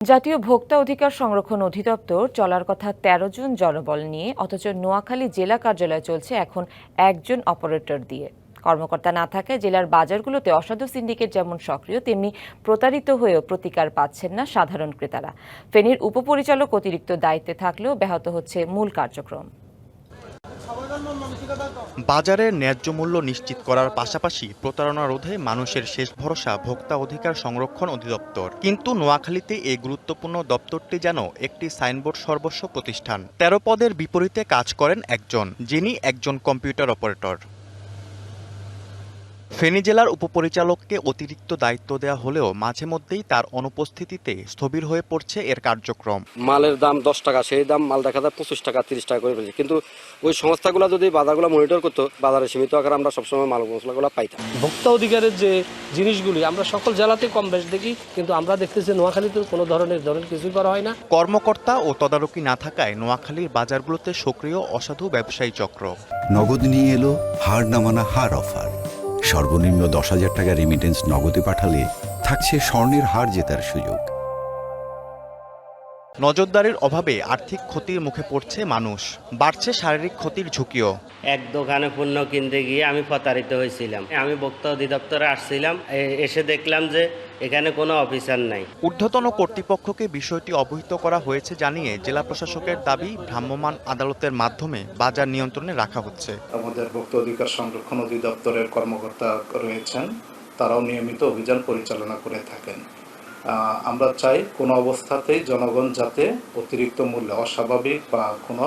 জাতীয় ভোক্তা অধিকার সংরক্ষণ অধিদপ্তর চলার কথা ১৩ জন জনবল নিয়ে, অথচ নোয়াখালী জেলা কার্যালয়ে চলছে এখন একজন অপারেটর দিয়ে। কর্মকর্তা না থাকায় জেলার বাজারগুলোতে অসাধু সিন্ডিকেট যেমন সক্রিয়, তেমনি প্রতারিত হয়েও প্রতিকার পাচ্ছেন না সাধারণ ক্রেতারা। ফেনীর উপপরিচালক অতিরিক্ত দায়িত্বে থাকলেও ব্যাহত হচ্ছে মূল কার্যক্রম। বাজারের ন্যায্য মূল্য নিশ্চিত করার পাশাপাশি প্রতারণা রোধে মানুষের শেষ ভরসা ভোক্তা অধিকার সংরক্ষণ অধিদপ্তর। কিন্তু নোয়াখালীতে এই গুরুত্বপূর্ণ দপ্তরটি যেন একটি সাইনবোর্ড সর্বস্ব প্রতিষ্ঠান। ১৩ পদের বিপরীতে কাজ করেন একজন, যিনি একজন কম্পিউটার অপারেটর। ফেনী জেলার উপপরিচালককে অতিরিক্ত দায়িত্ব দেওয়া হলেও মাঝে মধ্যেই তার অনুপস্থিতিতে স্থবির হয়ে পড়ছে এর কার্যক্রম। মালের দাম 10 টাকা, সেই দাম মাল দেখা যায় 25 টাকা 30 টাকা করে ফেলছে। কিন্তু ওই সংস্থাগুলো যদি বাজারগুলো মনিটর করতো, বাজারে সীমিত আকারে আমরা সবসময় মাল মশলাগুলো পাইতাম। ভোক্তা অধিকারের যে জিনিসগুলি আমরা সকল জেলাতে কম বেশ দেখি, কিন্তু আমরা দেখতেছি নোয়াখালীতে কোনো ধরনের কিছুই করা হয় না। কর্মকর্তা ও তদারকি না থাকায় নোয়াখালীর বাজারগুলোতে সক্রিয় অসাধু ব্যবসায়ী চক্র। নগদ নিয়ে এলো হার নামানা হার অফার। সর্বনিম্ন 10,000 টাকা রেমিটেন্স নগদে পাঠালে থাকছে স্বর্ণের হার জেতার সুযোগ। নজরদারির অভাবে আর্থিক ক্ষতির মুখে পড়ছে মানুষ, বাড়ছে শারীরিক ক্ষতির ঝুঁকিও। এক দোকানে পণ্য কিনতে গিয়ে আমি প্রতারিত হয়েছিলাম। আমি ভোক্তা অধিদপ্তরে আসছিলাম, এসে দেখলাম যে এখানে কোনো অফিসার নাই। ঊর্ধ্বতন কর্তৃপক্ষকে বিষয়টি অবহিত করা হয়েছে জানিয়ে জেলা প্রশাসকের দাবি, ভ্রাম্যমাণ আদালতের মাধ্যমে বাজার নিয়ন্ত্রণে রাখা হচ্ছে। আমাদের ভোক্তা অধিকার সংরক্ষণ অধিদপ্তরের কর্মকর্তা রয়েছেন, তারাও নিয়মিত অভিযান পরিচালনা করে থাকেন। আমরা চাই কোনো অবস্থাতেই জনগণ যাতে অতিরিক্ত মূল্যে অস্বাভাবিক বা কোনো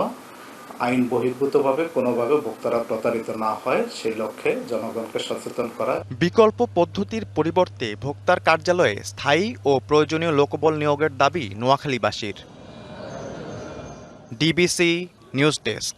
আইন বহির্ভূতভাবে কোনোভাবে ভোক্তারা প্রতারিত না হয়, সেই লক্ষ্যে জনগণকে সচেতন করা। বিকল্প পদ্ধতির পরিবর্তে ভোক্তার কার্যালয়ে স্থায়ী ও প্রয়োজনীয় লোকবল নিয়োগের দাবি নোয়াখালীবাসীর। DBC news desk.